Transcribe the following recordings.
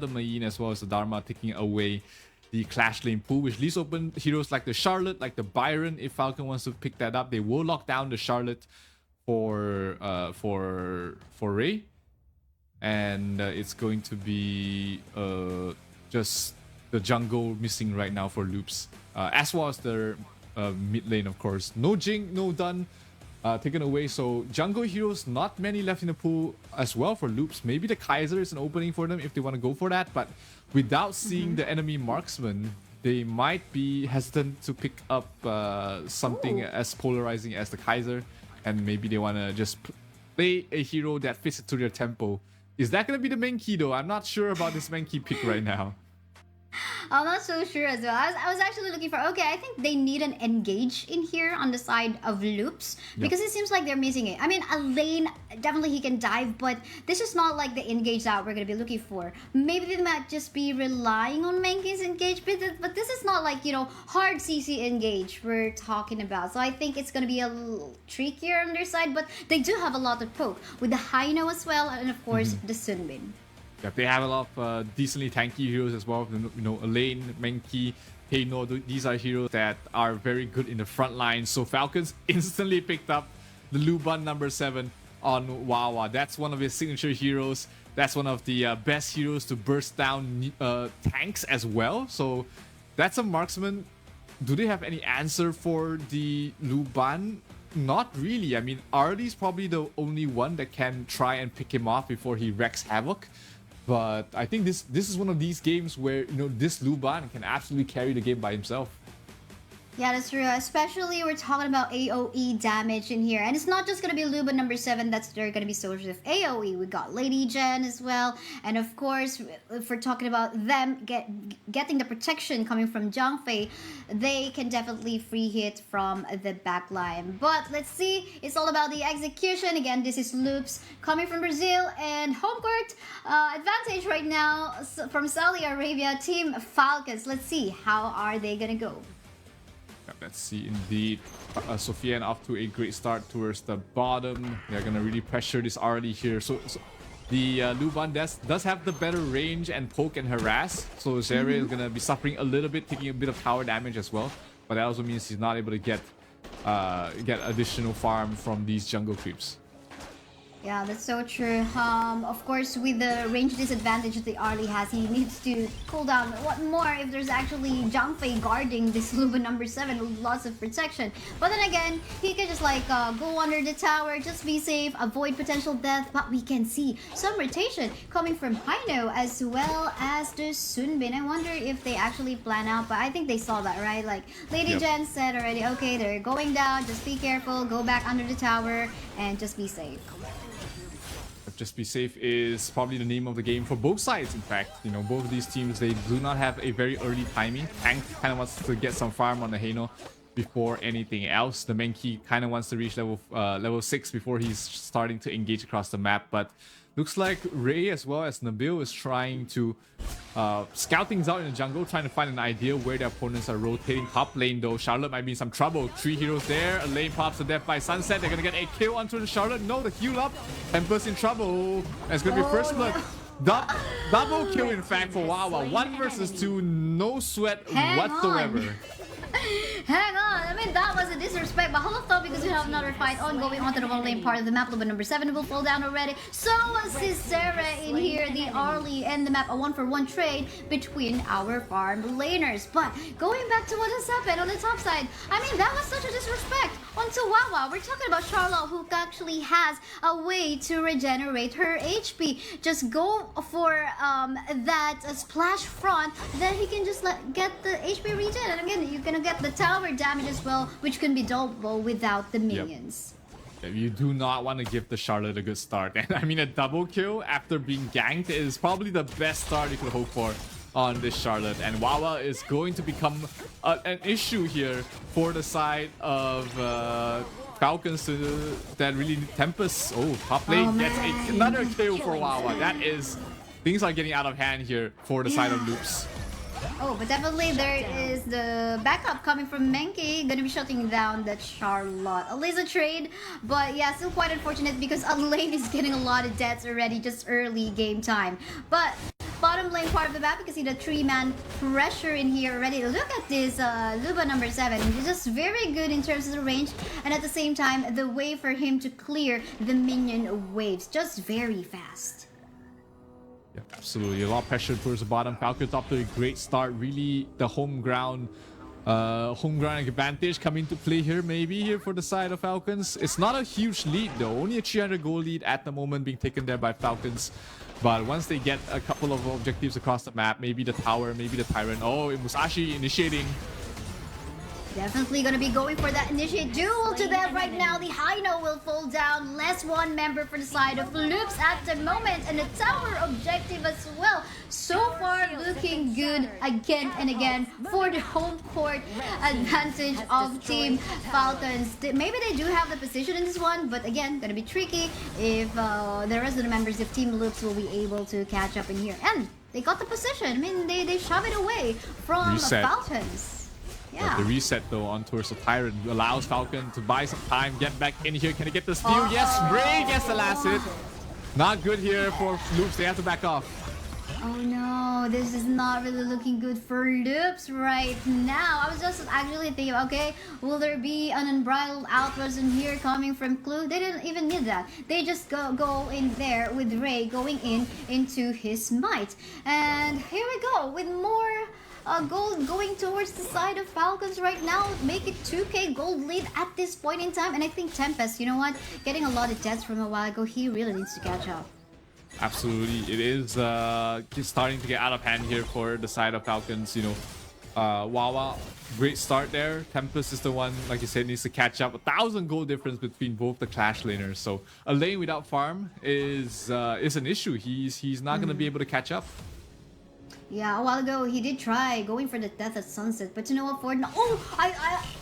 the Mayin as well as the Dharma taking away the Clash Lane pool, which leaves open heroes like the Charlotte, like the Byron. If Falcon wants to pick that up, they will lock down the Charlotte for Ray, and it's going to be just the jungle missing right now for Loops, as well as the mid lane, of course. No Jing, no Dun taken away, so jungle heroes not many left in the pool as well for Loops. Maybe the Kaiser is an opening for them if they want to go for that, but without seeing the enemy marksman, they might be hesitant to pick up something as polarizing as the Kaiser, and maybe they want to just play a hero that fits it to their tempo. Is that going to be the main key though? I'm not sure about this main key pick right now. I'm not so sure as well. I was actually looking for, okay, I think they need an engage in here on the side of Loops, because it seems like they're missing it. I mean, a lane, definitely he can dive, but this is not like the engage that we're going to be looking for. Maybe they might just be relying on Mankey's engage, but this is not like, you know, hard CC engage we're talking about. So I think it's going to be a little trickier on their side, but they do have a lot of poke with the Haino as well, and of course the Sunbin. Yeah, they have a lot of decently tanky heroes as well. You know, Elaine, Menki, Heino, these are heroes that are very good in the front line. So Falcons instantly picked up the Luban number 7 on Wawa. That's one of his signature heroes. That's one of the best heroes to burst down tanks as well. So that's a marksman. Do they have any answer for the Luban? Not really. I mean, Arlie's probably the only one that can try and pick him off before he wreaks havoc. But I think this is one of these games where, you know, this Luban can absolutely carry the game by himself. Yeah, that's true. Especially we're talking about AoE damage in here. And it's not just going to be Luban number 7 that's they're going to be sources of AoE. We got Lady Jen as well. And of course, if we're talking about them getting the protection coming from Zhangfei, they can definitely free hit from the backline. But let's see. It's all about the execution. Again, this is Loops coming from Brazil. And home court advantage right now from Saudi Arabia, Team Falcons. Let's see. How are they going to go? Let's see, indeed. Sofian off to a great start towards the bottom. They're going to really pressure this early here. So the Luban does have the better range and poke and harass. So Zere is going to be suffering a little bit, taking a bit of tower damage as well. But that also means he's not able to get additional farm from these jungle creeps. Yeah, that's so true. Of course, with the range disadvantage that the Arlie has, he needs to cool down. What more if there's actually Zhangfei guarding this Luban number 7 with lots of protection? But then again, he can just like go under the tower, just be safe, avoid potential death. But we can see some rotation coming from Haino as well as the Sunbin. I wonder if they actually plan out, but I think they saw that, right? Like Lady Jen said already, okay, they're going down, just be careful, go back under the tower, and just be safe. Just be safe is probably the name of the game for both sides. In fact, you know, both of these teams, they do not have a very early timing. Tank kind of wants to get some farm on the Haino before anything else. The Menki kind of wants to reach level 6 before he's starting to engage across the map. But looks like Ray as well as Nabil is trying to scout things out in the jungle, trying to find an idea where their opponents are rotating. Top lane though, Charlotte might be in some trouble. 3 heroes there, a lane pops to death by Sunset. They're gonna get a kill onto the Charlotte. No, the heal up. Tempest in trouble. And it's gonna be first blood. Double kill in fact for Wawa. 1 versus 2, no sweat whatsoever. Hang on, I mean that was a disrespect, but hold up because we have another fight ongoing onto the 1 lane part of the map. Luban number 7 will fall down already. So was Sarah in here, the Arlie and the map, a 1-for-1 trade between our farm laners. But going back to what has happened on the top side, I mean that was such a disrespect onto Wawa. We're talking about Charlotte, who actually has a way to regenerate her HP. Just go for that splash front, then he can just get the HP regen, and again you're gonna get the tower damage as well, which can be double without the minions. You do not want to give the Charlotte a good start. And I mean, a double kill after being ganked is probably the best start you could hope for on this Charlotte. And Wawa is going to become an issue here for the side of Falcons that really need Tempest. Oh, top lane gets another kill for Wawa. That is... Things are getting out of hand here for the side of Loops. Oh, but definitely there is the backup coming from Menki, gonna be shutting down that Charlotte. A laser trade, but yeah, still quite unfortunate because lane is getting a lot of deaths already just early game time. But bottom lane part of the map. You can see the 3-man pressure in here already. Look at this Luba number 7. He's just very good in terms of the range, and at the same time, the way for him to clear the minion waves. Just very fast. Yeah, absolutely. A lot of pressure towards the bottom. Falcons off to a great start. Really, the home ground advantage coming to play here, maybe here for the side of Falcons. It's not a huge lead though, only a 300 goal lead at the moment being taken there by Falcons. But once they get a couple of objectives across the map, maybe the tower, maybe the Tyrant. Oh, Musashi initiating. Definitely gonna be going for that initiate duel to them right now. The Hino will fall down. Less one member for the side of Loops at the moment, and the tower objective as well. So far looking good again and again for the home court advantage of Team Falcons. Maybe they do have the position in this one, but again, gonna be tricky if the rest of the members of Team Loops will be able to catch up in here. And they got the position. I mean, they shove it away from Falcons. Yeah. The reset though on towards the Tyrant allows Falcon to buy some time, get back in here. Can he get the steal? Yes, Ray gets the last hit. Not good here for Loops. They have to back off. Oh no, this is not really looking good for Loops right now. I was just actually thinking, okay, will there be an unbridled outburst in here coming from Clue? They didn't even need that. They just go in there with Ray going into his might. And here we go with more gold going towards the side of Falcons right now. Make it 2k gold lead at this point in time. And I think Tempest, you know what, getting a lot of deaths from a while ago, he really needs to catch up. Absolutely, it is starting to get out of hand here for the side of Falcons. You know, Wawa, great start there. Tempest is the one, like you said, needs to catch up. 1,000 gold difference between both the Clash laners. So a lane without farm is an issue. He's not gonna be able to catch up. Yeah, a while ago he did try going for the Death at Sunset, but you know what, Ford? Oh,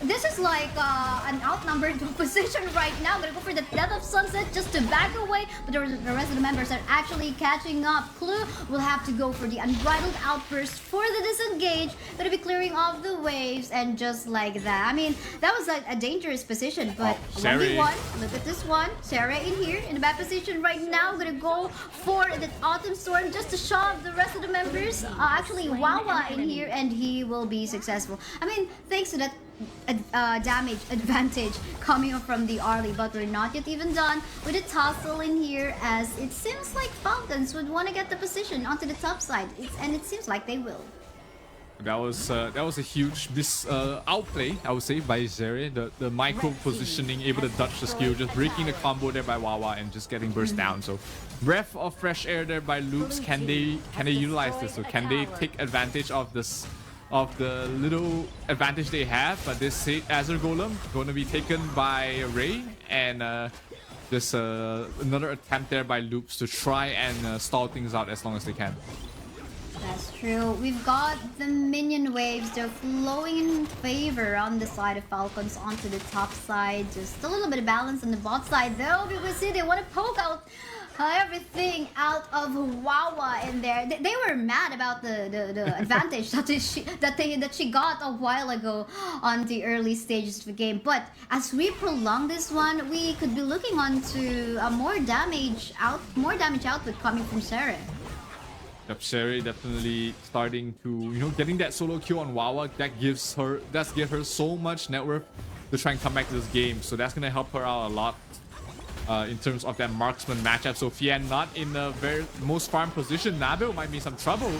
this is like an outnumbered position right now. Gonna go for the Death of Sunset just to back away, but the rest of the members are actually catching up. Clue will have to go for the Unbridled Outburst for the disengage. Gonna be clearing off the waves, and just like that. I mean, that was a dangerous position, but 1v1. Look at this one. Sarah in here in the bad position right now. Gonna go for the Autumn Storm just to shove the rest of the members. Actually, Wawa in here, and he will be successful. I mean, thanks to that damage advantage coming up from the Arlie, but we're not yet even done with the tussle in here, as it seems like Falcons would want to get the position onto the top side, and it seems like they will. That was a huge outplay, I would say, by Zeri. The micro positioning, able to dodge the skill, just breaking the combo there by Wawa and just getting burst down. So breath of fresh air there by Loops. Can they utilize this? So can they take advantage of this, of the little advantage they have? But this Azure Golem going to be taken by Ray, and just another attempt there by Loops to try and stall things out as long as they can. That's true. We've got the minion waves. They're flowing in favor on the side of Falcons onto the top side. Just a little bit of balance on the bot side though, because see, they want to poke out everything out of Wawa in there. They were mad about the advantage that she got a while ago on the early stages of the game. But as we prolong this one, we could be looking on to a more damage output coming from Sarah. Yep, Sherry definitely starting to, you know, getting that solo kill on Wawa. That gives her so much net worth to try and come back to this game. So that's gonna help her out a lot in terms of that marksman matchup. So Fian not in the very most farm position. Nabil might be in some trouble.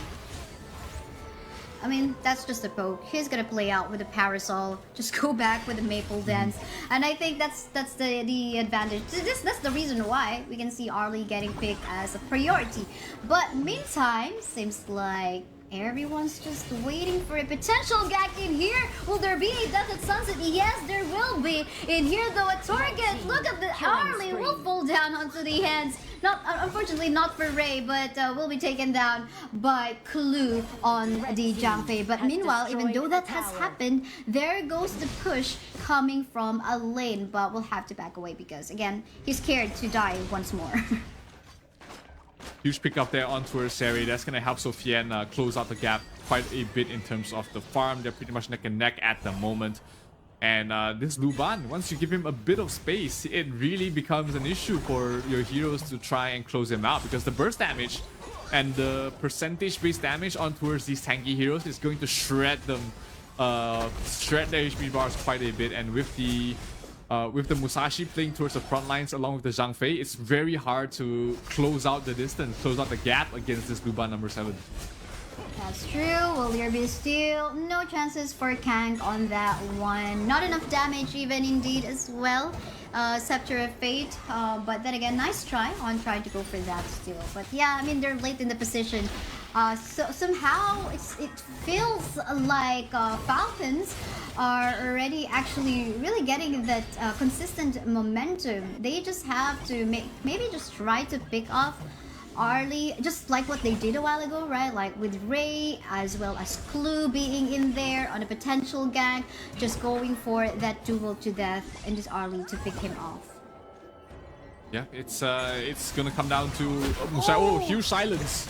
I mean, that's just a poke. He's gonna play out with a parasol. Just go back with a maple dance, and I think that's the advantage. That's the reason why we can see Arlie getting picked as a priority. But meantime, seems like everyone's just waiting for a potential gag in here. Will there be a Death at Sunset? Yes, there will be. In here though, a target. Look at the Arlie will fall down onto the hands. Not unfortunately not for Ray, but will be taken down by Clue on the Jiangfei. But meanwhile, even though that has happened, there goes the push coming from a lane. But we'll have to back away because again, he's scared to die once more. Huge pick up there on towards Seri. That's going to help Sofiane close out the gap quite a bit in terms of the farm. They're pretty much neck and neck at the moment. And this Luban, once you give him a bit of space, it really becomes an issue for your heroes to try and close him out, because the burst damage and the percentage-based damage on towards these tanky heroes is going to shred them, shred their HP bars quite a bit. And with the Musashi playing towards the front lines along with the Zhang Fei, it's very hard to close out the distance, close out the gap against this blue bar number 7. That's true. Will there be still no chances for Kang on that one? Not enough damage even indeed as well. Scepter of Fate, but then again, nice try on trying to go for that still. But yeah, I mean, they're late in the position. So somehow it feels like Falcons are already actually really getting that consistent momentum. They just have to maybe just try to pick off Arlie, just like what they did a while ago, right? Like with Ray as well as Clue being in there on a potential gank, just going for that duel to death and just Arlie to pick him off. Yeah, it's gonna come down to oh, huge silence.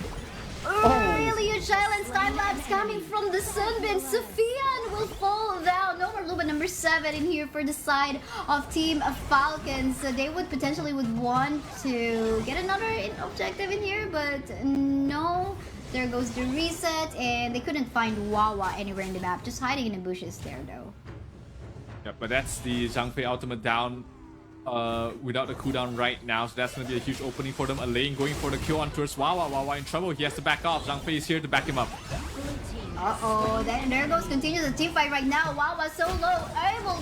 Really huge silence. Time lapse coming from the Sunbeam. Sophian will fall down. No more Luba number 7 in here for the side of Team Falcons. So they would potentially want to get another objective in here, but no. There goes the reset, and they couldn't find Wawa anywhere in the map. Just hiding in the bushes there, though. Yeah, but that's the Zhang Fei ultimate down. Without the cooldown right now, so that's gonna be a huge opening for them. Elaine going for the kill on towards Wawa. Wawa in trouble. He has to back off. Zhang Fei is here to back him up. Uh-oh, then there goes continues the team fight right now. Wawa so low,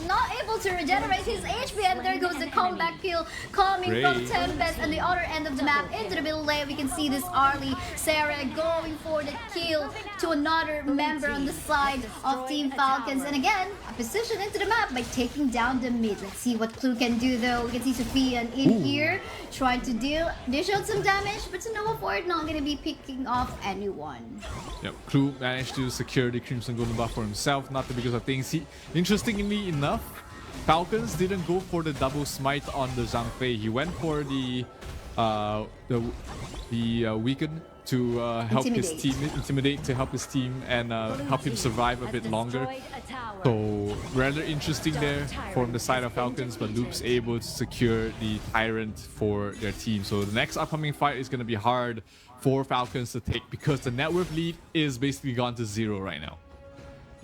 not able to regenerate his HP, and there goes the comeback kill coming from Tempest on the other end of the map into the middle lane. We can see this Arlie, Sarah going for the kill to another member on the side of Team Falcons, and again, a position into the map by taking down the mid. Let's see what Clue can do though. We can see Sophian in here trying to dish out some damage, but to no afford, not gonna be picking off anyone. Yep, Clue managed to secure the Crimson Golden buff for himself, not because of things. Interestingly enough, Falcons didn't go for the double smite on the Zhang Fei. He went for the weaken to help his team, intimidate to help his team and help him survive a bit longer. So rather interesting there from the side of Falcons, but Loop's able to secure the Tyrant for their team. So the next upcoming fight is going to be hard for Falcons to take because the network lead is basically gone to 0 right now.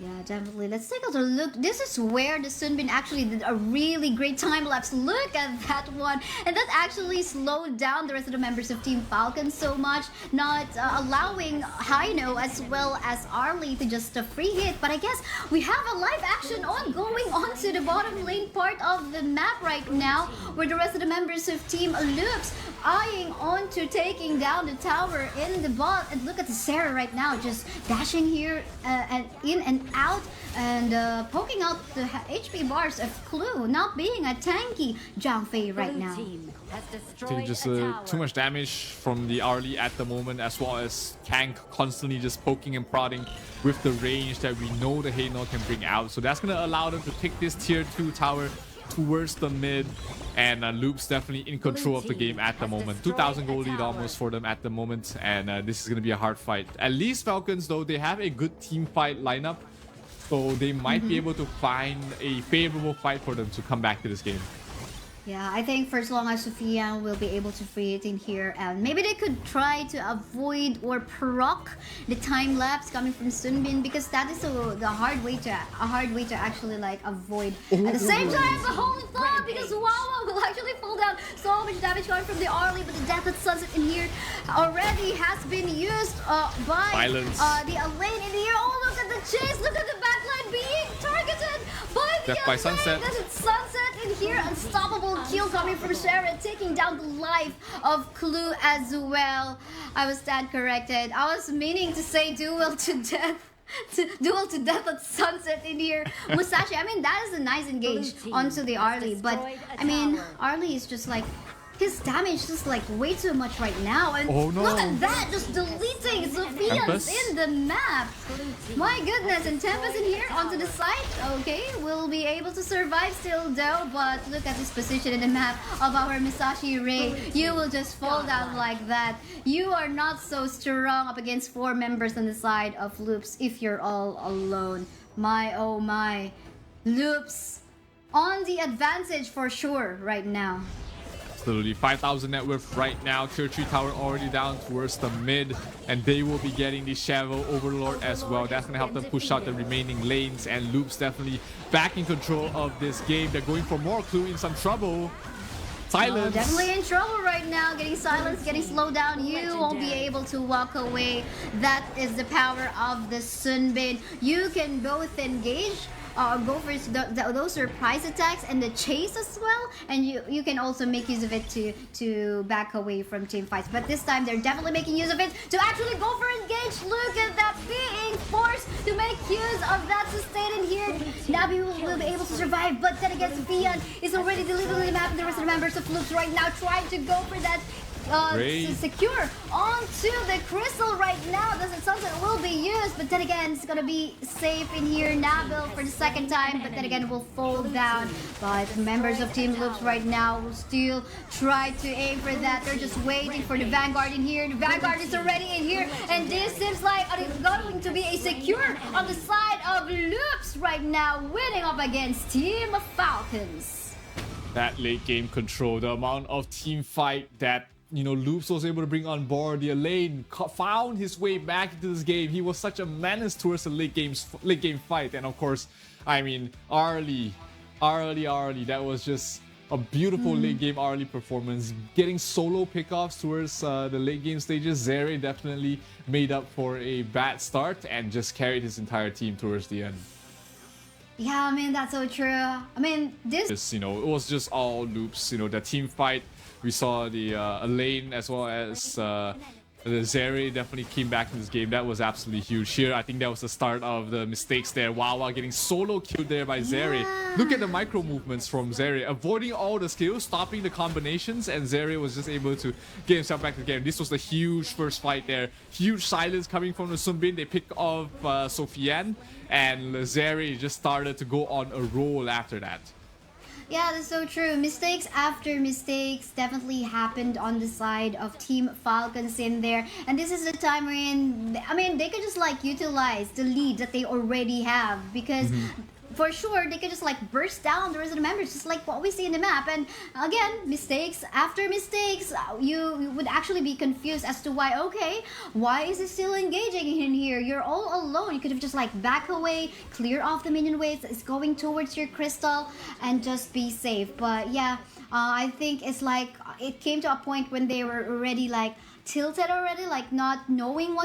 Yeah, definitely. Let's take a look. This is where the Sunbeam actually did a really great time lapse. Look at that one. And that actually slowed down the rest of the members of Team Falcon so much, not allowing Hino as well as Arlie to just free hit. But I guess we have a live action ongoing onto the bottom lane part of the map right now, where the rest of the members of Team Loops eyeing on to taking down the tower in the bot. And look at the Sarah right now, just dashing here and in and out and poking out the HP bars of Clue, not being a tanky Zhang Fei right now. Taking just too much damage from the Arlie at the moment, as well as Kang constantly just poking and prodding with the range that we know the Haynor can bring out. So that's going to allow them to pick this tier 2 tower towards the mid, and Loop's definitely in control of the game at the moment. 2,000 gold lead almost for them at the moment, and this is going to be a hard fight. At least Falcons, though, they have a good team fight lineup, so they might be able to find a favorable fight for them to come back to this game. Yeah, I think for as long as Sophian will be able to free it in here, and maybe they could try to avoid or proc the time lapse coming from Sunbin, because that is the hard way to actually like avoid. At the same time, the holy thought, because Wawa will actually fall down. So much damage coming from the Arlie, but the Death at Sunset in here already has been used by the Elaine in here. Oh, look at the chase! Look at the backline being targeted by the Death by Sunset. Death at Sunset in here, unstoppable kill coming from Sarah, taking down the life of Clue as well. I was stand corrected. I was meaning to say duel to death. Duel to death at Sunset in here. Musashi, I mean, that is a nice engage onto the Arlie, but I mean, Arlie is just like, his damage is just like way too much right now, and look at that, just deleting Sophia's in the map. My goodness, and Tempest in here onto the side. Okay, we'll be able to survive still though, but look at this position in the map of our Musashi Ray. You will just fall down like that. You are not so strong up against 4 members on the side of Loops if you're all alone. My oh my. Loops on the advantage for sure right now. Absolutely. 5,000 net worth right now. Tier 3 tower already down towards the mid. And they will be getting the Shadow Overlord as well. That's going to help them push out the remaining lanes. And Loop's definitely back in control of this game. They're going for more. Clue in some trouble. Silence. Oh, definitely in trouble right now. Getting silenced, getting slowed down. You won't be able to walk away. That is the power of the Sunbin. You can both engage, go for those surprise attacks and the chase as well, and you can also make use of it to back away from team fights. But this time they're definitely making use of it to actually go for engage. Look at that, being forced to make use of that sustain in here. Nabi will be able to survive, but then again, Vian is already deleting the map, and the rest of the members of Loops right now trying to go for that secure onto the crystal right now. The sunset will be used, but then again, it's gonna be safe in here. Nabil for the second time, but then again, will fall down. But members of Team Loops right now will still try to aim for that. They're just waiting for the Vanguard in here. The Vanguard is already in here, and this seems like it's going to be a secure on the side of Loops right now, winning up against Team Falcons. That late game control, the amount of team fight that Loops was able to bring on board. The Elaine found his way back into this game. He was such a menace towards the late game fight. And of course, I mean, Arlie, that was just a beautiful late game Arlie performance. Getting solo pickoffs towards the late game stages. Zere definitely made up for a bad start and just carried his entire team towards the end. Yeah, I mean, that's so true. I mean, this... it was just all Loops. The team fight. We saw the Elaine as well as the Zeri definitely came back in this game. That was absolutely huge. Here, I think that was the start of the mistakes there. Wawa getting solo killed there by Zeri. Yeah. Look at the micro movements from Zeri. Avoiding all the skills, stopping the combinations, and Zeri was just able to get himself back to the game. This was the huge first fight there. Huge silence coming from the Sunbin. They pick off Sofiane, and Zeri just started to go on a roll after that. Yeah, that's so true. Mistakes after mistakes definitely happened on the side of Team Falcons in there. And this is the time wherein, I mean, they could just like utilize the lead that they already have, because for sure they could just like burst down the rest of the members, just like what we see in the map. And again, mistakes after mistakes, you would actually be confused as to why is it still engaging in here? You're all alone. You could have just like back away, clear off the minion waves that is going towards your crystal, and just be safe. But yeah, I think it's like it came to a point when they were already like tilted already, like not knowing what